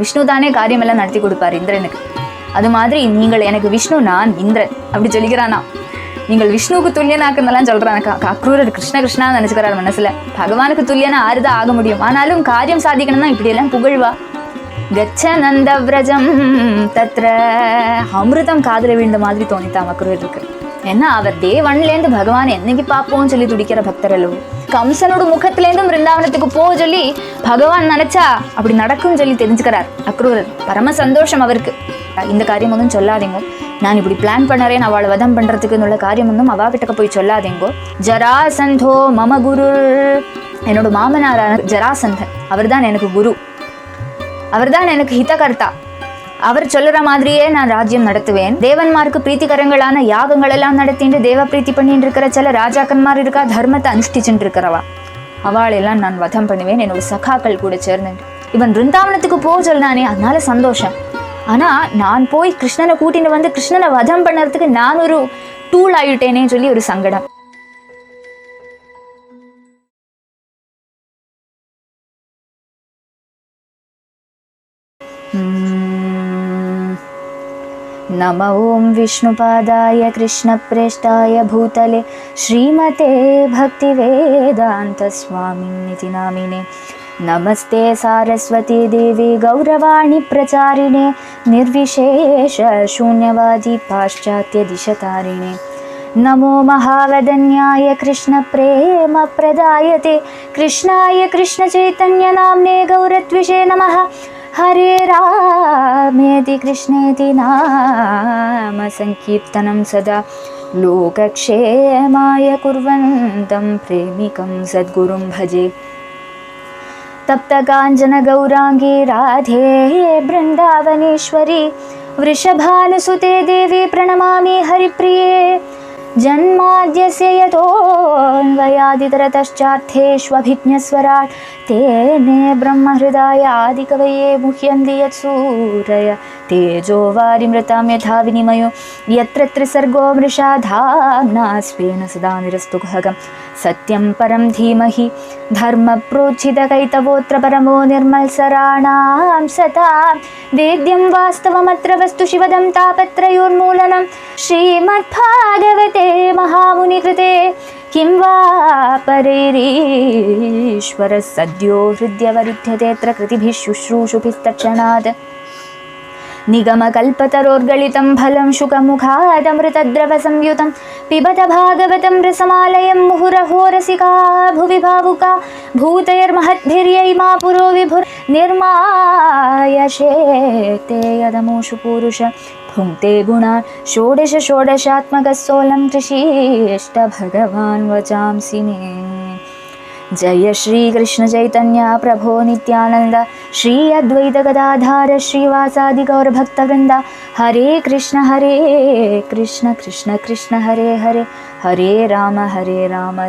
விஷ்ணு தானே காரியமெல்லாம் நடத்தி கொடுப்பார் இந்திரனுக்கு. அது மாதிரி நீங்கள் எனக்கு விஷ்ணு, நான் இந்திரன் அப்படி சொல்லிக்கிறானா. நீங்கள் விஷ்ணுவுக்கு துல்லியனாக்குன்னெல்லாம் சொல்கிறான். அக்ரூரர் கிருஷ்ண கிருஷ்ணா நினச்சிக்கிறார் மனசில். பகவானுக்கு துல்லியனா ஆறுதான் ஆக முடியும். ஆனாலும் காரியம் சாதிக்கணும்னா இப்படியெல்லாம் புகழ்வா. கச்ச நந்த விரஜம் தத்ர அமிர்தம் காதல விழுந்த மாதிரி தோணித்தான் அக்ரூரருக்கு. ஏன்னா அவர் டே ஒன்லேருந்து பகவான் என்னைக்கு பார்ப்போம்னு சொல்லி துடிக்கிற பக்தர் அல்லவோ. கம்சனோட முகத்திலேருந்து பிருந்தாவனத்துக்கு போக சொல்லி பகவான் நினைச்சா அப்படி நடக்கும்னு சொல்லி தெரிஞ்சுக்கிறார் அக்ரூரர். பரம சந்தோஷம் அவருக்கு. இந்த காரியம் ஒன்றும் சொல்லாதீங்கோ, நான் இப்படி பிளான் பண்ணறேன் அவளை வதம் பண்றதுக்குன்னு உள்ள காரியம் ஒன்றும் அவா கிட்டக்க போய் சொல்லாதீங்கோ. ஜராசந்தோ மம குரு, என்னோட மாமனாரான ஜராசந்தன் அவர் தான் எனக்கு குரு, அவர் தான் எனக்கு ஹிதகர்த்தா. அவர் சொல்லுற மாதிரியே நான் ராஜ்யம் நடத்துவேன். தேவன்மாருக்கு பிரீத்திகரங்களான யாகங்கள் எல்லாம் நடத்திட்டு தேவ பிரீத்தி பண்ணிட்டு இருக்கிற சில ராஜாக்கன்மார் இருக்கா, தர்மத்தை அனுஷ்டிச்சுட்டு இருக்கிறவா, அவளெல்லாம் நான் வதம் பண்ணுவேன் என்னோட சகாக்கள் கூட சேர்ந்து. இவன் பிருந்தாவனத்துக்கு போக சொல்லானே, அதனால சந்தோஷம். ஆனா நான் போய் கிருஷ்ணனை கூட்டின்னு வந்து கிருஷ்ணனை வதம் பண்ணறதுக்கு நான் ஒரு டூல் ஆயிட்டேனே சொல்லி ஒரு சங்கடம். नम ओं विष्णुपादाय कृष्णप्रेष्ठाय भूतले श्रीमते भक्तिवेदान्तस्वामिनिति नामिने नमस्ते सारस्वती देवी गौरवाणी प्रचारिणे निर्विशेष शून्यवादी पाश्चात्यदिशतारिणे नमो महावदन्याय कृष्णप्रेमप्रदायते कृष्णाय कृष्णचैतन्यनाम्ने गौरत्विषे नमः हरे रामेति कृष्णेति नाम संकीर्तनं सदा लोकक्षेमाय कुर्वन्तं प्रेमिकं सद्गुरुं भजे तप्तकाञ्चन गौरांगी राधे बृन्दावनेश्वरी वृषभानुसुते देवी प्रणमामि हरिप्रिये जन्माद्यस्य यतोऽन्वयादितरतश्चार्थेष्वभिज्ञस्वराट् तेने ब्रह्महृदाय आदिकवये मुह्यन्ति यत्सूरय तेजो वारिमृतां यथा विनिमयो यत्र त्रिसर्गो मृषा धाम्ना स्वेन सदा निरस्तुगहगं सत्यं परं धीमहि धर्मप्रोज्झितकैतवोऽत्र परमो निर्मल्सराणां सतां वेद्यं वास्तवमत्र वस्तु शिवदं तापत्रयोन्मूलनं श्रीमद्भागवते महामुनिकृते किं वा परैरीश्वरः सद्यो हृद्यवरुध्यतेऽत्र कृतिभिः शुश्रूषुभिस्तक्षणात् निगमकल्पतरोर्गलितं फलं शुकमुखादमृतद्रवसंयुतं पिबत भागवतं रसमालयं मुहुरहो रसिका भुवि भावुका भूतैर्महद्भिर्यैमा पुरो विभुर्निर्मायशेते यदमूषु पुरुष भुङ्क्ते गुणान् षोडश षोडशात्मकः कृषीष्ट भगवान् वचांसि मे जय श्री कृष्ण चैतन्य प्रभो नित्यानंद श्री अद्वैत गदाधार श्रीवासादि गौर भक्तवृंद हरे कृष्ण कृष्ण कृष्ण हरे हरे हरे राम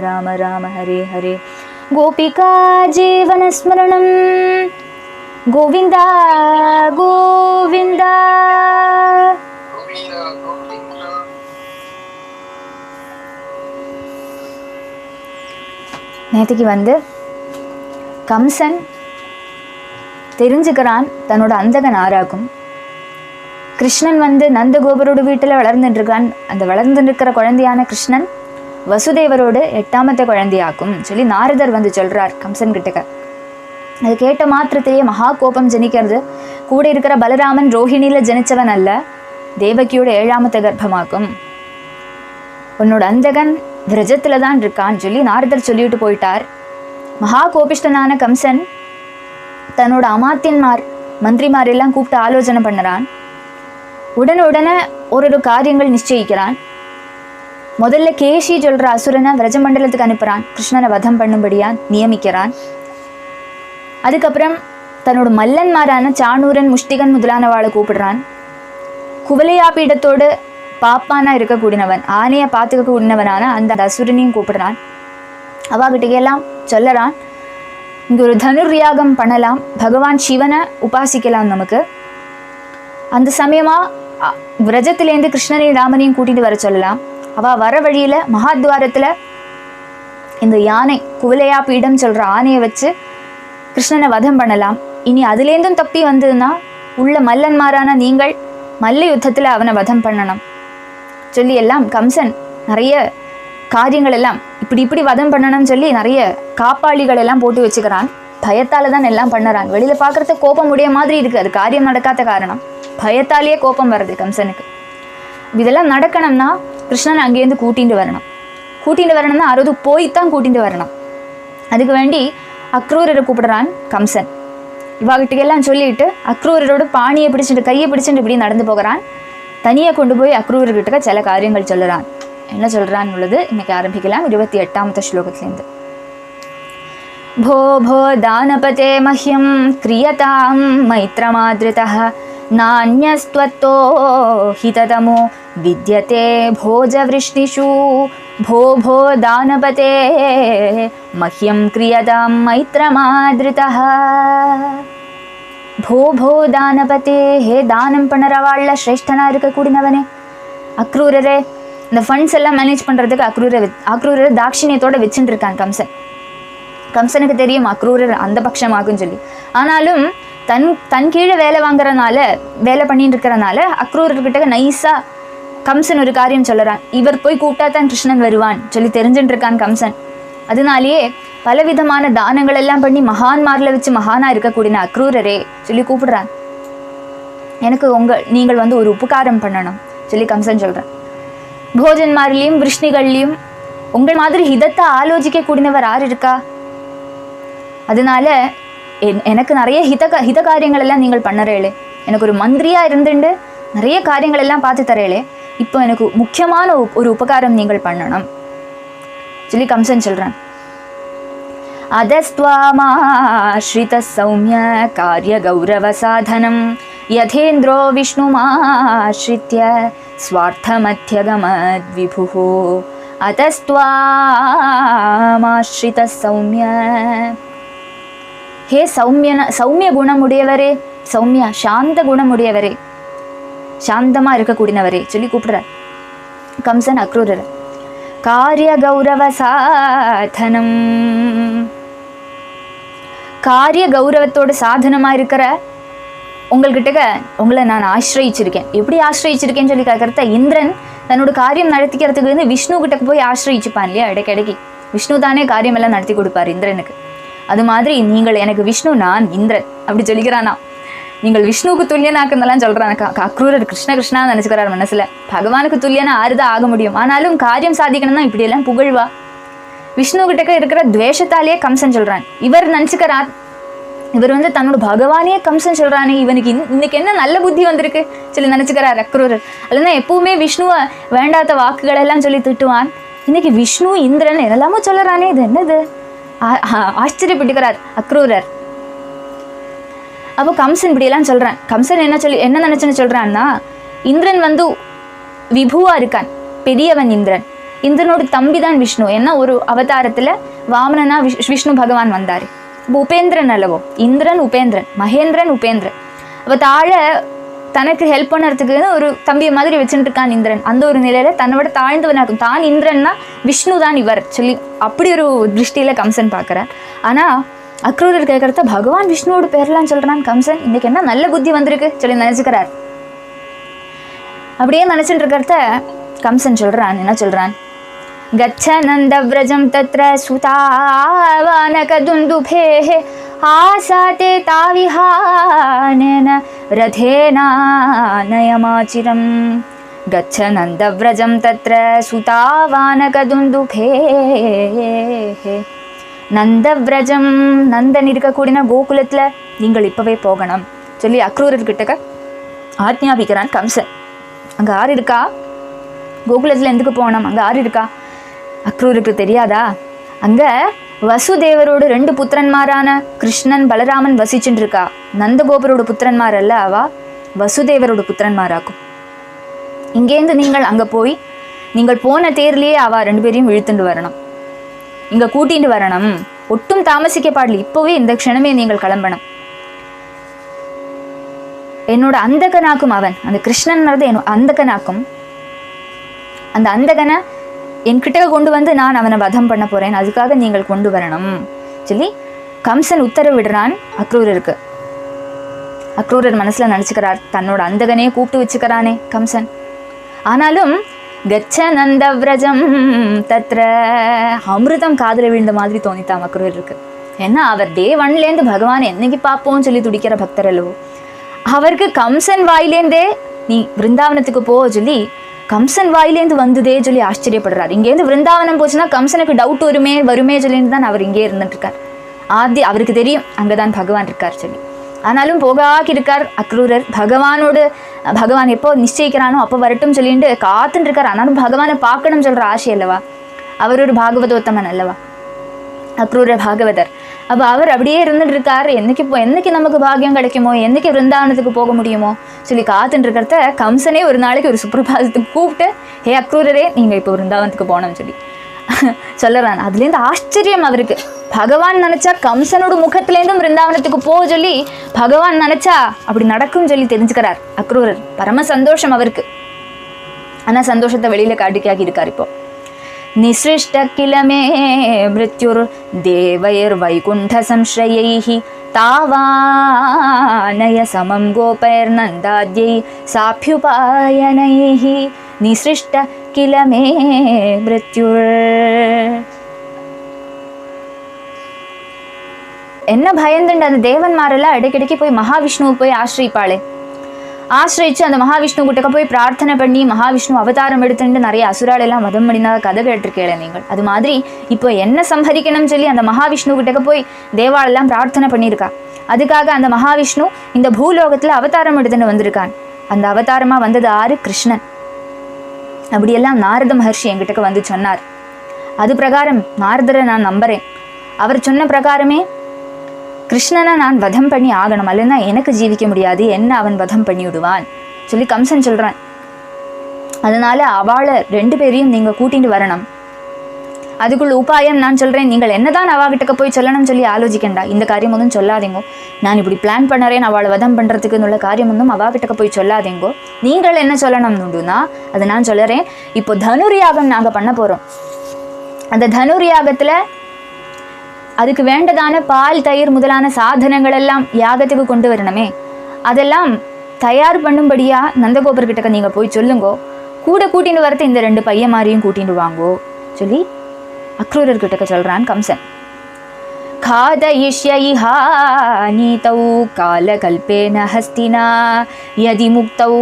राम राम हरे हरे गोपिका जीवन स्मरणं गोविंद गोविंद நேற்றுக்கு வந்து கம்சன் தெரிஞ்சுக்கிறான் தன்னோட அந்தகன் ஆராகும். கிருஷ்ணன் வந்து நந்தகோபரோட வீட்டில் வளர்ந்துட்டுருக்கான். அந்த வளர்ந்துருக்கிற குழந்தையான கிருஷ்ணன் வசுதேவரோடு 8ஆமത്തെ குழந்தையாக்கும் சொல்லி நாரதர் வந்து சொல்கிறார் கம்சன் கிட்டக்க. அது கேட்ட மாத்திரத்திலேயே மகா கோபம் ஜனிக்கிறது. கூட இருக்கிற பலராமன் ரோஹிணியில் ஜனிச்சவன் அல்ல, தேவகியோட 7ஆமത്തെ கர்ப்பமாக்கும். உன்னோட அந்தகன் விரஜத்தில் தான் இருக்கான்னு சொல்லி நாரதர் சொல்லிவிட்டு போயிட்டார். மகா கோபிஷ்டனான கம்சன் தன்னோட அமாத்தியன்மார் மந்திரிமார் எல்லாம் கூப்பிட்டு ஆலோசனை பண்ணுறான். உடனே ஒரு காரியங்கள் நிச்சயிக்கிறான். முதல்ல கேஷி சொல்கிற அசுரனை விரஜமண்டலத்துக்கு அனுப்புகிறான். கிருஷ்ணனை வதம் பண்ணும்படியா நியமிக்கிறான். அதுக்கப்புறம் தன்னோட மல்லன்மாரான சாணூரன் முஷ்டிகன் முதலானவாளை கூப்பிடுறான். குவலையா பீடத்தோடு பாப்பானா இருக்கக்கூடியவன், ஆனையை பார்த்துக்க கூடினவனான அந்த அசுரனையும் கூப்பிடுறான். அவாகிட்டையெல்லாம் சொல்லறான், இங்கே ஒரு தனுர்யாகம் பண்ணலாம், பகவான் சிவனை உபாசிக்கலாம். நமக்கு அந்த சமயமாக விரஜத்திலேருந்து கிருஷ்ணனையும் ராமனையும் கூட்டிகிட்டு வர சொல்லலாம். அவள் வர வழியில் மகாத்வாரத்தில் இந்த யானை குவலையா பீடம் சொல்கிற ஆனையை வச்சு கிருஷ்ணனை வதம் பண்ணலாம். இனி அதுலேருந்தும் தப்பி வந்ததுன்னா உள்ள மல்லன்மாரான நீங்கள் மல்ல யுத்தத்தில் அவனை வதம் பண்ணணும் சொல்லி எல்லாம் கம்சன் நிறைய காரியங்கள் எல்லாம் இப்படி வதம் பண்ணணும்னு சொல்லி நிறைய காப்பாளிகள் எல்லாம் போட்டு வச்சுக்கிறான். பயத்தால தான் எல்லாம் பண்ணுறான். வெளியில் பார்க்குறது கோபம் உடைய மாதிரி இருக்குது, அது காரியம் நடக்காத காரணம். பயத்தாலேயே கோபம் வருது கம்சனுக்கு. இதெல்லாம் நடக்கணும்னா கிருஷ்ணன் அங்கேருந்து கூட்டிகிட்டு வரணும்னா அறுபது போய்த்தான் கூட்டிகிட்டு வரணும். அதுக்கு வேண்டி அக்ரூரரை கூப்பிடுறான் கம்சன். இவாகிட்டெல்லாம் சொல்லிட்டு அக்ரூரரோட பாணியை பிடிச்சிட்டு கையை பிடிச்சிட்டு இப்படி நடந்து போகிறான். தனியாக கொண்டு போய் அக்ரூரர்கிட்ட சில காரியங்கள் சொல்லுறான். என்ன சொல்கிறான்னு உள்ளது இன்னைக்கு ஆரம்பிக்கலாம் 28வது ஸ்லோகத்திலேருந்து. भो भो दानपते मह्यं क्रियतां मैत्रमादृतः नान्यस्त्वत्तो हिततमो विद्यते भोजवृष्णिषु भो भो दानपते मह्यं क्रियतां मैत्रमादृतः भो भो दानपते हे दानं பண்ணறவாள்ல ஸ்ரேஷ்டனா இருக்க கூடினவனே அக்ரூரரே. இந்த ஃபண்ட்ஸ் எல்லாம் மேனேஜ் பண்ணுறதுக்கு அக்ரூரரை தாட்சிணியத்தோடு வச்சுட்டு இருக்கான் கம்சன். கம்சனுக்கு தெரியும் அக்ரூரர் அந்த பட்சமாகுன்னு சொல்லி. ஆனாலும் தன் கீழே வேலை பண்ணிட்டு இருக்கிறனால அக்ரூரர்கிட்ட நைஸாக கம்சன் ஒரு காரியம் சொல்லுறான். இவர் போய் கூப்பிட்டா தான் கிருஷ்ணன் வருவான் சொல்லி தெரிஞ்சுட்டு இருக்கான் கம்சன். அதனாலேயே பலவிதமான தானங்கள் எல்லாம் பண்ணி மகான்மாரில் வச்சு மகானாக இருக்கக்கூடிய அக்ரூரரே சொல்லி கூப்பிடுறான். எனக்கு நீங்கள் வந்து ஒரு உபகாரம் பண்ணணும் சொல்லி கம்சன் சொல்கிறான். போஜன்மாரிலையும் விஷ்ணிகள்லையும் உங்கள் மாதிரி ஹிதத்தை ஆலோசிக்க கூடினவர் யார் இருக்கா? அதனால எனக்கு நிறைய ஹித காரியங்கள் எல்லாம் நீங்கள் பண்ணுறேளே, எனக்கு ஒரு மந்திரியாக இருந்துட்டு நிறைய காரியங்கள் எல்லாம் பார்த்து தரேளே, இப்போ எனக்கு முக்கியமான ஒரு உபகாரம் நீங்கள் பண்ணணும் சொல்லி கம்சன் சொல்கிறான். அதஸ்துவாமாஸ்ரித சௌமிய காரிய கௌரவ சாதனம் யதேந்திரோ விஷ்ணுமாஸ்ரித்ய स्वार्थमध्यगमद्विभुः अतस्त्वामाश्रित सौम्य हे சௌமிய குணமுடையவரே, சௌமியா சாந்த குணமுடையவரே, சாந்தமாக இருக்கக்கூடியவரே சொல்லி கூப்பிடுறார் கம்சன் அக்ரூரர். காரிய கௌரவ சாதனம், காரிய கௌரவத்தோட சாதனமாக இருக்கிற உங்களை நான் ஆசிரியிருக்கேன். எப்படி ஆசிரியிருக்கேன்னு சொல்லி கேட்கறத இந்திரன் தன்னோட காரியம் நடத்திக்கிறதுக்கு வந்து விஷ்ணு கிட்ட போய் ஆசிரியிச்சுப்பான் இல்லையா, இடைக்கிடைக்கு விஷ்ணு தானே காரியம் எல்லாம் நடத்தி கொடுப்பார் இந்திரனுக்கு. அது மாதிரி நீங்கள் எனக்கு விஷ்ணு, நான் இந்திரன் அப்படி சொல்லிக்கிறானா. நீங்கள் விஷ்ணுவுக்கு துல்லியனாக்குன்னெல்லாம் சொல்கிறான் அக்ரூரர். கிருஷ்ணா நினச்சிக்கிறார் மனசில். பகவானுக்கு துல்லியனா ஆறுதான் ஆக முடியும், ஆனாலும் காரியம் சாதிக்கணும்னா இப்படியெல்லாம் புகழ்வா. விஷ்ணு கிட்டக்க இருக்கிற துவேஷத்தாலேயே கம்சன் சொல்கிறான். இவர் நினச்சிக்கிறார் இவர் வந்து தன்னோட பகவானே கம்சன் சொல்கிறானே, இவனுக்கு இன்னைக்கு என்ன நல்ல புத்தி வந்திருக்கு சொல்லி நினச்சிக்கிறார் அக்ரூரர். இல்லைன்னா எப்பவுமே விஷ்ணுவை வேண்டாத வாக்குகளெல்லாம் சொல்லி திட்டுவான். இன்னைக்கு விஷ்ணு இந்திரன் என்னெல்லாமோ சொல்லுறானே, இது என்னது ஆச்சரியப்பட்டுக்கிறார் அக்ரூரர். அப்போ கம்சன் இப்படியெல்லாம் சொல்கிறான். கம்சன் என்ன நினச்சுன்னு சொல்கிறான்னா, இந்திரன் வந்து விபுவா இருக்கான், பெரியவன் இந்திரன். இந்திரனோட தம்பி தான் விஷ்ணு. ஏன்னா ஒரு அவதாரத்தில் வாமனனா விஷ்ணு பகவான் வந்தார். இப்போ உபேந்திரன் அல்லவோ, இந்திரன் உபேந்திரன், மகேந்திரன் உபேந்திரன். அப்போ தாழ தனக்கு ஹெல்ப் பண்ணுறதுக்கு ஒரு தம்பியை மாதிரி வச்சுட்டு இருக்கான் இந்திரன். அந்த ஒரு நிலையில் தன்னோட தாழ்ந்தவனாக்கும். தான் இந்திரன்னா விஷ்ணு தான் இவர் சொல்லி அப்படி ஒரு திருஷ்டியில் கம்சன் பார்க்குறார். ஆனால் அக்ரூரர் கேட்குறத பகவான் விஷ்ணுவோட பேர்லாம் சொல்கிறான் கம்சன். இன்றைக்கி என்ன நல்ல புத்தி வந்திருக்கு சொல்லி நினச்சிக்கிறார். அப்படியே நினச்சிட்டு இருக்கிறத கம்சன் சொல்கிறான். என்ன சொல்கிறான்? गच्छ नन्दव्रजं तत्र सुतावानकदुन्दुभेः आसाते ताविहानेन रथेनानयमाचिरं गच्छ नन्दव्रजं तत्र सुतावानकदुन्दुभेः நந்தவ்ரஜம், நந்தன் இருக்கக்கூடிய கோகுலத்தில் நீங்கள் இப்போவே போகணும் சொல்லி அக்ரூரர்கிட்ட ஆக்ஞாபிக்கிறான் கம்சன். அங்கே யார் இருக்கா? கோகுலத்தில் எதுக்கு போகணும்? அங்கே யார் இருக்கா? அக்ரூருக்கு தெரியாதா? அங்கே வசுதேவரோட 2 புத்திரன்மாரான கிருஷ்ணன் பலராமன் வசிச்சுட்டு இருக்கா. நந்தகோபரோட புத்திரன்மார் அல்ல அவா, வசுதேவரோட புத்திரன்மாராக்கும். இங்கேருந்து நீங்கள் அங்கே போய் நீங்கள் போன தேர்லேயே அவா 2 பேரையும் இழுத்துட்டு வரணும், இங்கே கூட்டிகிட்டு வரணும். ஒட்டும் தாமசிக்க பாடல, இப்போவே இந்த க்ஷணமே நீங்கள் கிளம்பணும். என்னோட அந்தகனாக்கும் அவன், அந்த கிருஷ்ணன்றது என்னோட அந்தகனாக்கும். அந்த அந்தகனை என்கிட்ட கொண்டு வந்து நான் அவனை வதம் பண்ண போகிறேன், அதுக்காக நீங்கள் கொண்டு வரணும் சொல்லி கம்சன் உத்தரவிடுறான் அக்ரூரருக்கு. அக்ரூரர் மனசில் நினச்சிக்கிறார், தன்னோட அந்தகனையே கூப்பிட்டு வச்சுக்கிறானே கம்சன். ஆனாலும் கச்ச நந்தவ்ரஜம் தத்ர அமிர்தம் காதில் விழுந்த மாதிரி தோணித்தான் அக்ரூரருக்கு. ஏன்னா அவர் டே 1லேருந்து பகவான் என்னைக்கு பார்ப்போம்னு சொல்லி துடிக்கிற பக்தர் அல்லவோ. அவருக்கு கம்சன் வாயிலேருந்தே நீ விருந்தாவனத்துக்கு போ சொல்லி கம்சன் வாயிலேருந்து வந்ததே சொல்லி ஆச்சரியப்படுறாரு. இங்கேருந்து விருந்தாவனம் போச்சுன்னா கம்சனுக்கு டவுட் வருமே சொல்லிட்டு தான் அவர் இங்கே இருந்துட்டு இருக்கார். அவருக்கு தெரியும் அங்கதான் பகவான் இருக்கார் சொல்லி. ஆனாலும் போகாக்கி இருக்கார் அக்ரூரர். பகவான் எப்போ நிச்சயிக்கிறானோ அப்போ வரட்டும் சொல்லிட்டு காத்துட்டு இருக்கார். ஆனாலும் பகவானை பார்க்கணும் சொல்ற ஆசை அல்லவா. அவர் ஒரு பாகவதோத்தமன் அல்லவா, அக்ரூரர் பாகவதர். அப்போ அவர் அப்படியே இருந்துட்டு இருக்கார். என்னைக்கு நமக்கு பாக்கியம் கிடைக்குமோ, என்னைக்கு விருந்தாவனத்துக்கு போக முடியுமோ சொல்லி காத்துட்டு இருக்கிறத கம்சனே ஒரு நாளைக்கு ஒரு சுப்பிரபாதத்துக்கு கூப்பிட்டு, ஹே அக்ரூரரே நீங்கள் இப்போ விருந்தாவனத்துக்கு போனோம்னு சொல்லி சொல்லறான். அதுலேருந்து ஆச்சரியம் அவருக்கு. பகவான் நினைச்சா கம்சனோட முகத்திலேருந்தும் விருந்தாவனத்துக்கு போக சொல்லி பகவான் நினைச்சா அப்படி நடக்கும் சொல்லி தெரிஞ்சுக்கிறார் அக்ரூரர். பரம சந்தோஷம் அவருக்கு. ஆனா சந்தோஷத்தை வெளியில காட்டிக்காக்கி இருக்கார். இப்போ நிசிஷ்ட கிலமே மிருத்யுர் தேவைர் வைகுண்ட சம்ஸ்ரயைஹி தாவானய சமம் கோபைர் நந்தாத்யை சாப்யுபாயனைஹி நிசிஷ்ட கிலமே மிருத்யுர். என்ன பயந்துண்டு அந்த தேவன்மாரெல்லாம் இடைக்கிடைக்கு போய் மகாவிஷ்ணுவை போய் ஆசிரிச்சு அந்த மகாவிஷ்ணு கிட்டக்க போய் பிரார்த்தனை பண்ணி மகாவிஷ்ணு அவதாரம் எடுத்துட்டு நிறைய அசுராலெல்லாம் வதம் பண்ணினா கதை கேட்டிருக்கேள நீங்கள். அது மாதிரி இப்போ என்ன சம்ஹரிக்கணும்னு சொல்லி அந்த மகாவிஷ்ணு கிட்டக்க போய் தேவாலெல்லாம் பிரார்த்தனை பண்ணியிருக்கா. அதுக்காக அந்த மகாவிஷ்ணு இந்த பூலோகத்தில் அவதாரம் எடுத்துட்டு வந்திருக்கான். அந்த அவதாரமாக வந்தது ஆறு கிருஷ்ணன். அப்படியெல்லாம் நாரத மகர்ஷி என்கிட்ட வந்து சொன்னார். அது பிரகாரம் நாரதரை நான் நம்புறேன். அவர் சொன்ன பிரகாரமே கிருஷ்ணனை நான் வதம் பண்ணி ஆகணும், அல்லனா எனக்கு ஜீவிக்க முடியாது, என்ன அவன் வதம் பண்ணி விடுவான் சொல்லி கம்சன் சொல்கிறான். அதனால அவளை 2 பேரையும் நீங்கள் கூட்டிட்டு வரணும். அதுக்குள்ள உபாயம் நான் சொல்கிறேன். நீங்கள் என்னதான் அவாகிட்டக்க போய் சொல்லணும்னு சொல்லி ஆலோசிக்கண்டா. இந்த காரியம் ஒன்றும் சொல்லாதீங்கோ. நான் இப்படி பிளான் பண்ணுறேன் அவளை வதம் பண்ணுறதுக்குன்னு காரியம் ஒன்றும் அவாகிட்டக்க போய் சொல்லாதீங்கோ. நீங்கள் என்ன சொல்லணும்னுடுனா அதை நான் சொல்லுறேன். இப்போ தனுர்யாகம் நாங்கள் பண்ண போகிறோம். அந்த தனுர்யாகத்தில் அதுக்கு வேண்டதான பால் தயிர் முதலான சாதனங்கள் எல்லாம் யாகத்துக்கு கொண்டு வரணுமே. அதெல்லாம் தயார் பண்ணும்படியா நந்தகோபர்கிட்ட நீங்கள் போய் சொல்லுங்கோ. கூட கூட்டின்னு வரது இந்த 2 பையன்மாரையும் கூட்டிட்டு வாங்கோ சொல்லி அக்ரூரர்கிட்ட சொல்கிறான் கம்சன். खादयिष्यैहा नीतौ कालकल्पेन हस्तिना यदि मुक्तौ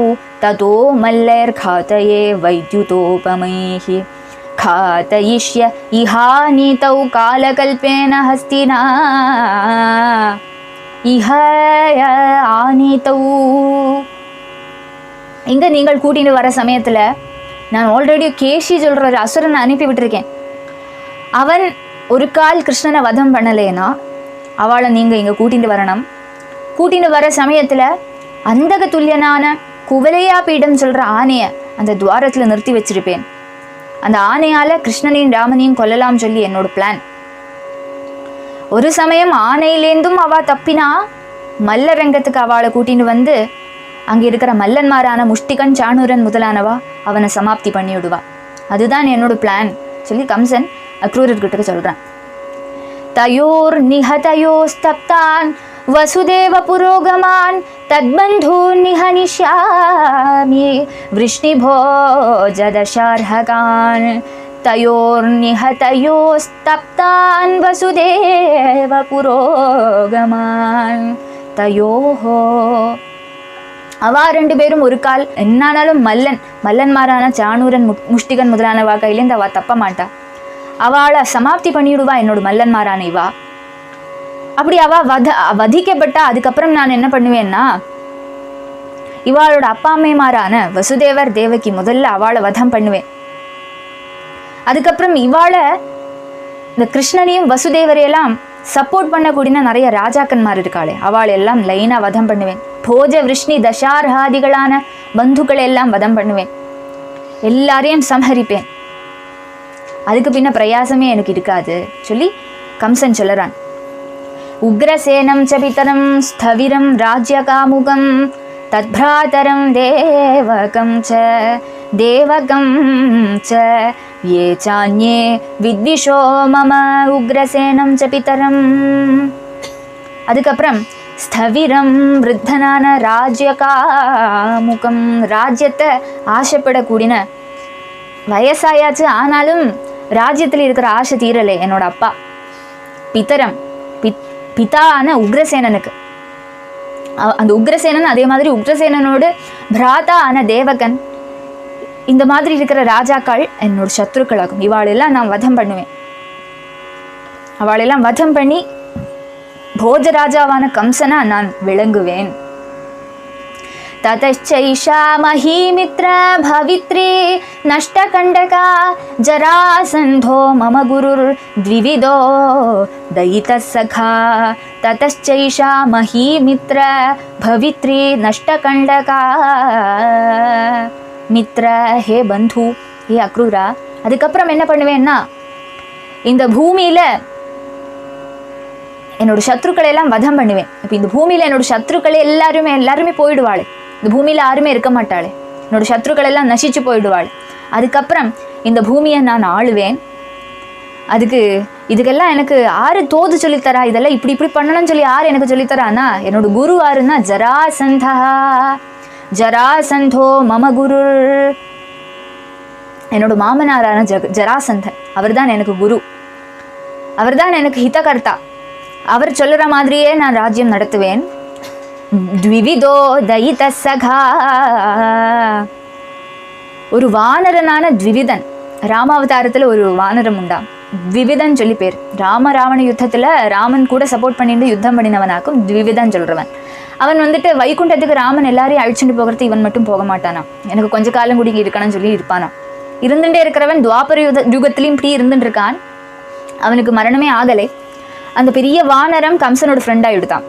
ततो मल्लैर्घातये वैद्युतोपमैः खातयिष्य इहा नीतौ कालकल्पेन हस्तिना इह आनीतौ. இங்கே நீங்கள் கூட்டிட்டு வர சமயத்தில் நான் ஆல்ரெடி கேஷி சொல்கிற ஒரு அசுரனை அனுப்பி விட்டுருக்கேன். அவன் ஒரு கால் கிருஷ்ணனை வதம் பண்ணலேன்னா அவளை நீங்கள் இங்கே கூட்டிட்டு வரணும். கூட்டிட்டு வர சமயத்தில் அந்தக துல்லியனான குவலையா பீடம் சொல்கிற ஆணையை அந்த துவாரத்தில் நிறுத்தி வச்சிருப்பேன். அந்த ஆணையால் கிருஷ்ணனையும் ராமனையும் கொல்லலாம் சொல்லி என்னோட பிளான். ஒரு சமயம் ஆணையிலேருந்தும் அவள் தப்பினா மல்லரங்கத்துக்கு அவளை கூட்டிட்டு வந்து அங்கே இருக்கிற மல்லன்மாரான முஷ்டிகன் சாணூரன் முதலானவா அவனை சமாப்தி பண்ணி விடுவா. அதுதான் என்னோட பிளான் சொல்லி கம்சன் அக்ரூரர்கிட்ட சொல்கிறான். தயோர் நிஹதயோஸ்தப்தான் வசுதேவ புரோகமான் தத்பந்தூன் நிஹனிஷ்யாமி விஷ்ணிபோஜதசார்ஹகான் தயோர் நிஹதயோஸ்தப்தான் வசுதேவ புரோகமான் தயோஹோ. அவா 2 பேரும் ஒரு கால் என்னானாலும் மல்லன்மாரான சாணூரன் முஷ்டிகன் முதலானவா கையிலேருந்து அவள் தப்ப மாட்டா. அவளை சமாப்தி பண்ணிவிடுவா என்னோட மல்லன்மாரான இவா. அப்படி அவள் வதிக்கப்பட்டா அதுக்கப்புறம் நான் என்ன பண்ணுவேன்னா இவாளோட அப்பா அம்மைமாரான வசுதேவர் தேவகி முதல்ல அவளை வதம் பண்ணுவேன். அதுக்கப்புறம் இவாளை இந்த கிருஷ்ணனையும் வசுதேவரையெல்லாம் சப்போர்ட் பண்ணக்கூடிய நிறைய ராஜாக்கன்மார் இருக்காளே அவளை எல்லாம் லைனாக வதம் பண்ணுவேன். போஜ விஷ்ணி தசார்ஹாதிகளான பந்துக்களை எல்லாம் வதம் பண்ணுவேன். எல்லாரையும் சம்ஹரிப்பேன். அதுக்கு பின்ன பிரயாசமே எனக்கு இருக்காது சொல்லி கம்சன் சொல்லறான். உக்ரசேனம் ச பிதரம் ஸ்தவிரம் ராஜ்யகாமுகம் தத்பிராதரம் தேவகம் ச ये चान्ये विद्विषो मम उग्रसेनं च पितरम्. அதுக்கப்புறம் ஸ்தவிரம் விருத்தனான ராஜ்யகாமுகம், ராஜ்யத்தை ஆசைப்படக்கூடின, வயசாயாச்சு ஆனாலும் ராஜ்யத்தில் இருக்கிற ஆசை தீரலை என்னோட அப்பா. பிதரம் பிதான உக்ரசேனனுக்கு, அந்த உக்ரசேனன் அதே மாதிரி உக்ரசேனனோடு பிராதா ஆன தேவகன், இந்த மாதிரி இருக்கிற ராஜாக்கள் என்னோட சத்ருக்களாகும். இவாளெல்லாம் நான் வதம் பண்ணுவேன். அவளெல்லாம் வதம் பண்ணி போஜராஜாவான கம்சனா நான் விளங்குவேன். ததச்சைஷா மஹீமித்ர பவித்ரி நஷ்டகண்டகா ஜராசந்தோ மம குருர் த்விவிதோ தயிதः சகா. ததச்சைஷா மஹீமித்ர பவித்ரி நஷ்டகண்டகா, மித்ர ஹே பந்து, ஹே அக்ரூரா. அதுக்கப்புறம் என்ன பண்ணுவேன்னா, இந்த பூமியில என்னோட சத்ருக்களை எல்லாம் வதம் பண்ணுவேன். இப்போ இந்த பூமியில என்னோட சத்ருக்களை எல்லாருமே போயிடுவாள். இந்த பூமியில யாருமே இருக்க மாட்டாளே, என்னோட சத்ருக்கள் எல்லாம் நசிச்சு போயிடுவாள். அதுக்கப்புறம் இந்த பூமியை நான் ஆளுவேன். இதுக்கெல்லாம் எனக்கு ஆறு தோது சொல்லித்தரா, இதெல்லாம் இப்படி பண்ணணும்னு சொல்லி ஆறு எனக்கு சொல்லித்தரானா, என்னோட குரு ஆறுன்னா ஜராசந்தா. ஜராசந்தோ மம குரு, என்னோட மாமனாரான ஜராசந்தன், அவர் தான் எனக்கு குரு, அவர் தான் எனக்கு ஹிதகர்த்தா. அவர் சொல்லுற மாதிரியே நான் ராஜ்யம் நடத்துவேன். த்விவிதோ தயிதः சகா, ஒரு வானரனான த்விவிதன், ராமாவதாரத்தில் ஒரு வானரம் உண்டாம், த்விவிதன் சொல்லி பேர். ராவண யுத்தத்தில் ராமன் கூட சப்போர்ட் பண்ணிட்டு யுத்தம் பண்ணினவனாக்கும் த்விவிதன் சொல்கிறவன். அவன் வந்துட்டு வைகுண்டத்துக்கு ராமன் எல்லாரையும் அழிச்சுட்டு போகிறது, இவன் மட்டும் போக மாட்டானா, எனக்கு கொஞ்ச காலம் கூட இருக்கணும்னு சொல்லி இருப்பானா. இருந்துட்டே இருக்கிறவன் துவாபர யுகத்திலையும் இப்படி இருந்துட்டு இருக்கான். அவனுக்கு மரணமே ஆகலை. அந்த பெரிய வானரம் கம்சனோட ஃப்ரெண்ட் ஆகிடுதான்.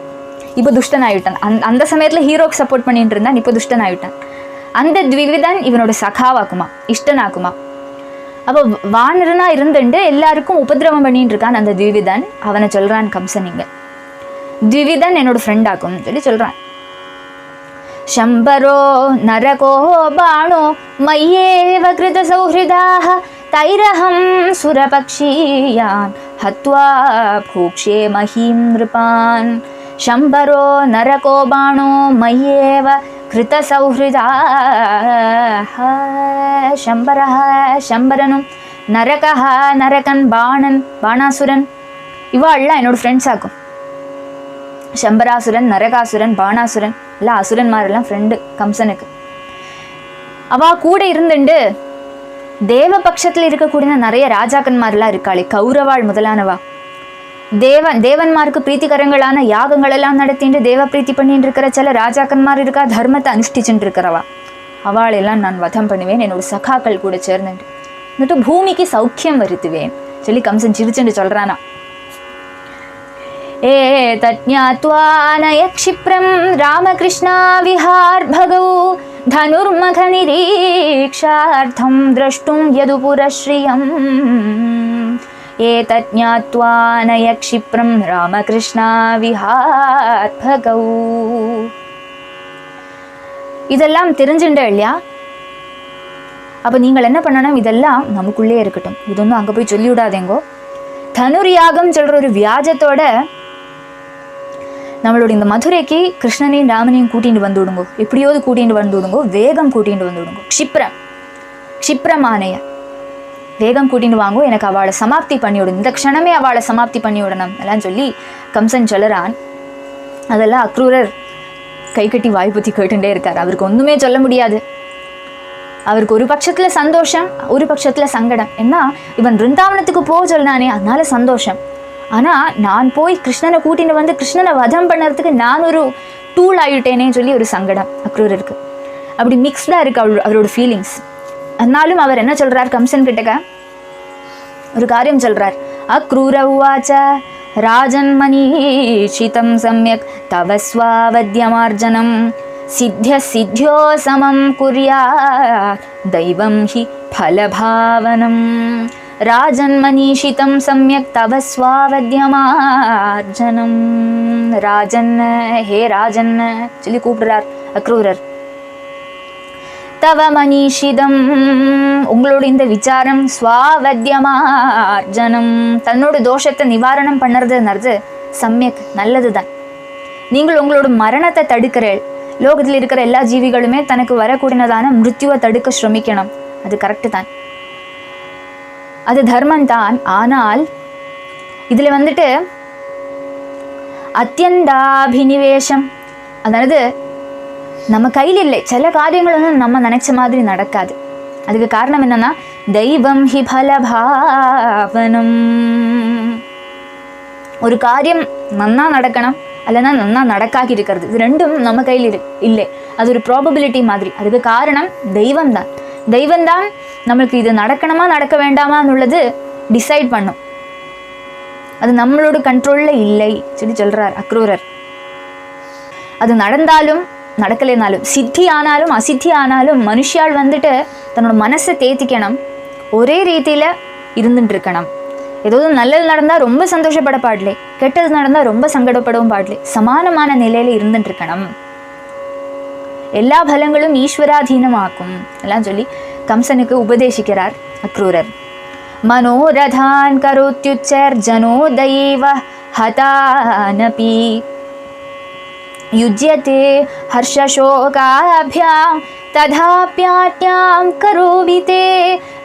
இப்போ துஷ்டன் ஆகிட்டான். அந்த சமயத்தில் ஹீரோக்கு சப்போர்ட் பண்ணிட்டு இருந்தான், இப்போ துஷ்டன் ஆகிட்டான். அந்த த்விவிதன் இவனோட சகாவாக்குமா, இஷ்டனாக்குமா. அப்போ வானரனா இருந்துட்டு எல்லாருக்கும் உபதிரவம் பண்ணிட்டு இருக்கான் அந்த த்விவிதன். அவனை சொல்றான் கம்சன், இங்க த்விவிதன் என்னோட ஃப்ரெண்ட் ஆக்கும் சொல்லி சொல்றான். शम्बरो नरको बाणो मय्येव कृतसौहृदाः तैरहं सुरपक्षीयान् हत्वा भोक्ष्ये महीं नृपान्. शम्बरो नरको बाणो मय्येव कृतसौहृदाः. शम्बरः शम्बरनु नरकः नरकन् बाणन् बाणासुरन् இவாள்லாம் என்னோட ஃப்ரெண்ட்ஸ் ஆக்கும். சம்பராசுரன், நரகாசுரன், பாணாசுரன் எல்லாம் அசுரன்மாரெல்லாம் ஃப்ரெண்டு கம்சனுக்கு. அவா கூட இருந்துண்டு தேவபக்ஷத்தில் இருக்கக்கூடிய நிறைய ராஜாக்கன்மாரெல்லாம் இருக்காளே, கௌரவாள் முதலானவா, தேவன்மாருக்கு பிரீத்திகரங்களான யாகங்கள் எல்லாம் நடத்திட்டு தேவ பிரீத்தி பண்ணிட்டு இருக்கிற சில ராஜாக்கன்மார் இருக்கா, தர்மத்தை அனுஷ்டிச்சுட்டு இருக்கிறவா, அவளெல்லாம் நான் வதம் பண்ணுவேன் என்னோட சகாக்கள் கூட சேர்ந்துட்டு. എന്നിട്ട് பூமிக்கு சௌக்கியம் வருத்துவேன் சொல்லி கம்சன் சிரிச்சுட்டு சொல்றானா. ஏதஜ்ஞாத்வா நய க்ஷிப்ரம் ராமகிருஷ்ணா விஹார்பகௌ धनुर्मथ निरीक्षार्थं द्रष्टुं यदुपुरश्रियम्. एतज्ज्ञात्वा नय क्षिप्रं रामकृष्णा विहार्भगौ. இதெல்லாம் தெரிஞ்சுண்டே இல்லையா? அப்போ நீங்கள் என்ன பண்ணணும், இதெல்லாம் நமக்குள்ளே இருக்கட்டும், இதொன்னும் அங்கே போய் சொல்லி விடாதேங்கோ. தனுர் யாகம் சொல்கிற ஒரு வியாஜத்தோட நம்மளோட இந்த மதுரைக்கு கிருஷ்ணனையும் ராமனையும் கூட்டிகிட்டு வந்து விடுங்கோ, எப்படியாவது கூட்டிகிட்டு வந்து விடுங்கோ, வேகம் கூட்டிகிட்டு வந்து விடுங்கோ. க்ஷிப்ரமானைய வேகம் கூட்டிகிட்டு வாங்கோ, எனக்கு அவளை சமாப்தி பண்ணி விடணும், இந்த க்ஷணமே அவளை சமாப்தி பண்ணி விடணும் எல்லாம் சொல்லி கம்சன் சொல்லுறான். அதெல்லாம் அக்ரூரர் கை கட்டி வாய்ப்புத்தி கேட்டுட்டே இருக்கார். அவருக்கு ஒன்றுமே சொல்ல முடியாது. அவருக்கு ஒரு பட்சத்தில் சந்தோஷம், ஒரு பட்சத்தில் சங்கடம். ஏன்னா இவன் பிருந்தாவனத்துக்கு போக சொல்லானே, அதனால சந்தோஷம். ஆனால் நான் போய் கிருஷ்ணனை கூட்டின்னு வந்து கிருஷ்ணனை வதம் பண்ணுறதுக்கு நான் ஒரு டூல் ஆகிட்டேனே சொல்லி ஒரு சங்கடம் அக்ரூரருக்கு. அப்படி மிக்ஸ்டாக இருக்கு அவரோட ஃபீலிங்ஸ். அதனாலும் அவர் என்ன சொல்கிறார், கம்சன் கிட்டக்க ஒரு காரியம் சொல்கிறார். அக்ரூர உவாச்ச ராஜன் மனீஷிதம் சம்யக் தவ ஸ்வாவத்யமார்ஜனம் சித்தியோ சமம் குர்யாத் தெய்வம் ஹி ஃபலபாவனம். ராஜன் மனீஷிதம் சம்யக் தவ ஸ்வாவத்யமார்ஜனம். ராஜன், ஹே ராஜன் சொல்லி கூப்பிடுறார் அக்ரூரர். தவ மனீஷிதம், உங்களோட இந்த விசாரம், ஸ்வாவத்யமார்ஜனம், தன்னோட தோஷத்தை நிவாரணம் பண்ணுறதுன்றது சம்யக் நல்லது தான். நீங்கள் உங்களோட மரணத்தை தடுக்கிறேள். லோகத்தில் இருக்கிற எல்லா ஜீவிகளுமே தனக்கு வரக்கூடியதான மிருத்யுவை தடுக்க ஸ்ரமிக்கணும். அது கரெக்டு தான், அது தர்மம் தான். ஆனால் இதில் வந்துட்டு அத்தியந்தாபினிவேஷம், அதாவது நம்ம கையில் இல்லை. சில காரியங்கள் வந்து நம்ம நினைச்ச மாதிரி நடக்காது. அதுக்கு காரணம் என்னன்னா, தெய்வம் ஹி பலபாவனம். ஒரு காரியம் நன்னா நடக்கணும், அல்லனா நன்னா நடக்காக்கி இருக்கிறது, இது ரெண்டும் நம்ம கையில் இல்லை. அது ஒரு ப்ராபபிலிட்டி மாதிரி. அதுக்கு காரணம் தெய்வம் தான். தெய்வம் தான் நம்மளுக்கு இது நடக்கணுமா நடக்க வேண்டாமான்னு உள்ளது டிசைட் பண்ணும். அது நம்மளோட கண்ட்ரோலில் இல்லை சொல்லி சொல்கிறார் அக்ரூரர். அது நடந்தாலும் நடக்கலைனாலும், சித்தி ஆனாலும் அசித்தி ஆனாலும், மனுஷியால் வந்துட்டு தன்னோட மனசை தேத்திக்கணும், ஒரே ரீதியில் இருந்துட்டு இருக்கணும். ஏதாவது நல்லது நடந்தால் ரொம்ப சந்தோஷப்பட பாடலே, கெட்டது நடந்தால் ரொம்ப சங்கடப்படவும் பாடலே, சமானமான நிலையில் இருந்துட்டு இருக்கணும். எல்லா பலங்களும் ஈஸ்வராதீனமாக்கும் எல்லாம் சொல்லி கம்சனுக்கு உபதேசிக்கிறார் அக்ரூரர். மனோரதான் கரோத்யுச்சர்ஜனோ தெய்வ ஹதானபி யுஜ்யதே ஹர்ஷசோகாப்யாம் ததாப்யாத்யாம் கரோவிதே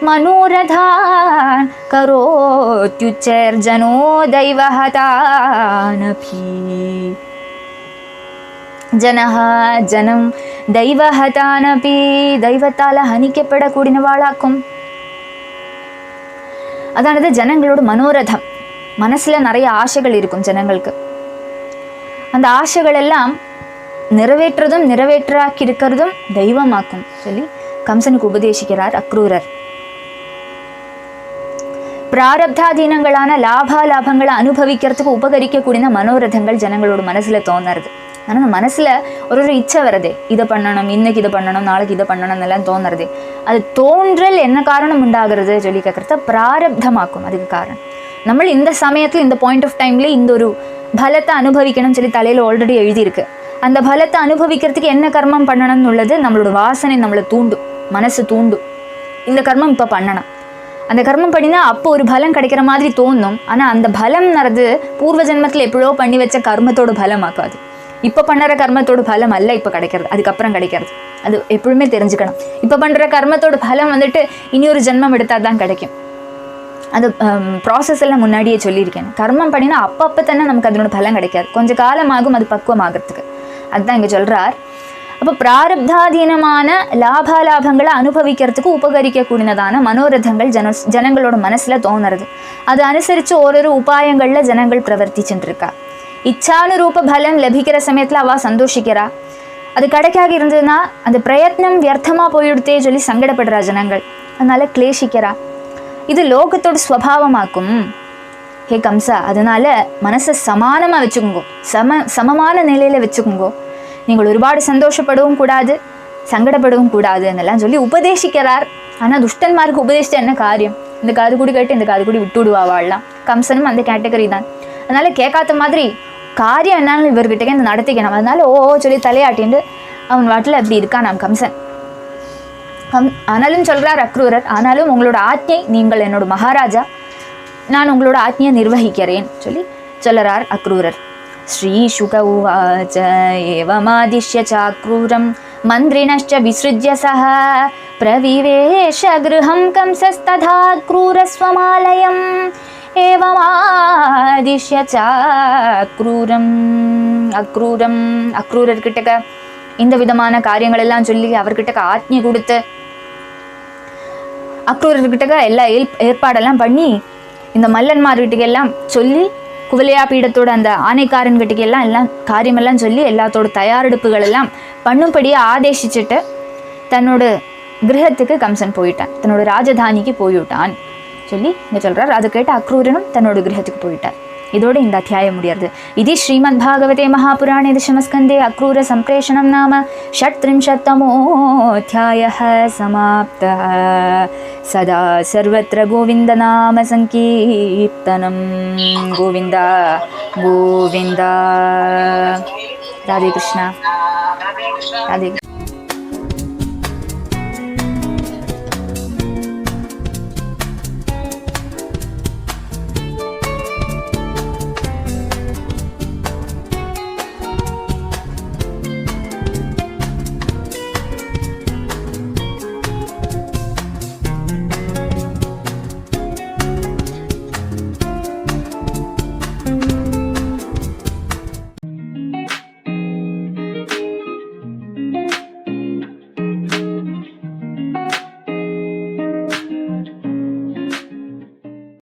மனோரதான் கரோத்யுச்சர்ஜனோ தெய்வ ஹதானபி. ஜனஹ ஜனம் தெய்வஹதானபி, தெய்வத்தால் ஹனிக்கப்படக்கூடியவாளாக்கும். அதானது ஜனங்களோட மனோரதம். மனசில் நிறைய ஆசைகள் இருக்கும் ஜனங்களுக்கு. அந்த ஆசைகள் எல்லாம் நிறைவேற்றதும் நிறைவேற்றாக்கி இருக்கிறதும் தெய்வமாக்கும் சொல்லி கம்சனுக்கு உபதேசிக்கிறார் அக்ரூரர். பிராரப்தாதீனங்களான லாபாலாபங்களை அனுபவிக்கிறதுக்கு உபகரிக்கக்கூடிய மனோரதங்கள் ஜனங்களோட மனசில் தோணுறது. ஆனால் மனசில் ஒரு இச்சை வரதே, இதை பண்ணணும், இன்னைக்கு இதை பண்ணணும், நாளைக்கு இதை பண்ணணும் எல்லாம் தோணுறதே. அது தோன்றல் என்ன காரணம் உண்டாகிறது சொல்லி கேட்குறத பிராரப்தமாக்கும். அதுக்கு காரணம் நம்ம இந்த சமயத்தில் இந்த பாயிண்ட் ஆஃப் டைம்ல இந்த ஒரு பலத்தை அனுபவிக்கணும்னு சொல்லி தலையில் ஆல்ரெடி எழுதியிருக்கு. அந்த பலத்தை அனுபவிக்கிறதுக்கு என்ன கர்மம் பண்ணணும்னு உள்ளது நம்மளோட வாசனை நம்மளை தூண்டும், மனசு தூண்டும். இந்த கர்மம் இப்போ பண்ணணும், அந்த கர்மம் பண்ணினா அப்போ ஒரு பலம் கிடைக்கிற மாதிரி தோணும். ஆனால் அந்த பலம்ன்றது பூர்வ ஜென்மத்தில் எப்படியோ பண்ணி வச்ச கர்மத்தோட பலமாக்காது. இப்போ பண்ணுற கர்மத்தோட பலம் அல்ல இப்போ கிடைக்கிறது, அதுக்கப்புறம் கிடைக்கிறது. அது எப்பவுமே தெரிஞ்சுக்கணும். இப்போ பண்ணுற கர்மத்தோட பலம் வந்துட்டு இனி ஒரு ஜென்மம் எடுத்தால் தான் கிடைக்கும். அது ப்ராசஸ் எல்லாம் முன்னாடியே சொல்லியிருக்கேன். கர்மம் பண்ணினா அப்பப்போ தானே நமக்கு அதனோட பலம் கிடைக்காது, கொஞ்சம் காலமாகும் அது பக்குவமாகறதுக்கு. அதுதான் இங்கே சொல்கிறார். அப்போ பிராரப்தாதீனமான லாபாலாபங்களை அனுபவிக்கிறதுக்கு உபகரிக்கக்கூடியதான மனோரதங்கள் ஜனங்களோட மனசில் தோணுறது. அது அனுசரித்து ஓரொரு உபாயங்களில் ஜனங்கள் பிரவர்த்திச்சுட்டு இருக்கா. இச்சானுரூப பலம் லபிக்கிற சமயத்தில் அவள் சந்தோஷிக்கிறா. அது கிடைக்காக இருந்ததுன்னா அந்த பிரயத்னம் வியர்த்தமாக போயிடுத்தே சொல்லி சங்கடப்படுறா ஜனங்கள், அதனால கிளேஷிக்கிறா. இது லோகத்தோட ஸ்வபாவமாக்கும். ஹே கம்சா, அதனால மனசை சமானமாக வச்சுக்கோங்கோ, சமமான நிலையில் வச்சுக்கோங்கோ. நீங்கள் ஒருபாடு சந்தோஷப்படவும் கூடாது, சங்கடப்படவும் கூடாது என்னெல்லாம் சொல்லி உபதேசிக்கிறார். ஆனால் துஷ்டன்மாருக்கு உபதேசித்த என்ன காரியம்? இந்த காது கூடி கேட்டு இந்த காது கூடி விட்டு விடுவாவாள்லாம். கம்சனும் அந்த கேட்டகரி தான். அதனால கேட்காத மாதிரி காரியம் என்னாலும் இவர்கிட்ட இந்த நடத்திக்கணும். அதனால ஓ சொல்லி தலையாட்டின்னு அவன் வாட்டில் அப்படி இருக்கான் நாம் கம்சன். ஆனாலும் சொல்கிறார் அக்ரூரர், ஆனாலும் உங்களோட ஆజ్ఞை, நீங்கள் என்னோட மகாராஜா, நான் உங்களோட ஆజ్ఞையை நிர்வகிக்கிறேன் சொல்லி சொல்லறார் அக்ரூரர். ஸ்ரீ சுக உவாச்ச ஏவமாதிஷ்ய சாக்ரூரம் மந்திரிணश्च விஸ்ருஜ்ய சஹ பிரவிவேஷ கிருஹம் கம்சஸ்ததா க்ரூரஸ்வமாலயம் ஏவமாதிஷ்ய சாக்ரூரம். அக்ரூரர்கிட்ட இந்த விதமான காரியங்கள் எல்லாம் சொல்லி அவர்கிட்ட ஆజ్ఞை கொடுத்து அக்ரூரர்கிட்ட எல்லா ஏற்பாடெல்லாம் பண்ணி இந்த மல்லன்மார்கிட்ட எல்லாம் சொல்லி குவலையா பீடத்தோட அந்த ஆணைக்காரன்கிட்ட எல்லாம் காரியமெல்லாம் சொல்லி எல்லாத்தோட தயாரெடுப்புகள் எல்லாம் பண்ணும்படியே ஆதேசிச்சுட்டு தன்னோட கிரகத்துக்கு கம்சன் போயிட்டான், தன்னோட ராஜதானிக்கு போய்விட்டான் சொல்லி இங்கே சொல்கிறார். அதை கேட்டு அக்ரூரனும் தன்னோட கிரகத்துக்கு போயிட்டார். இதோடு இந்த அத்தியாயம் முடியாது. இது ஸ்ரீமத் பாகவதே மகாபுராணே தசமஸ்கந்தே அக்ரூர சம்பிரேஷணம் நாம षट्त्रिंशत्तमोऽध्यायः समाप्तः. सदा सर्वत्र गोविन्द नाम संकीर्तनं. गोविन्द गोविन्द. राधे कृष्ण. राधे कृष्ण.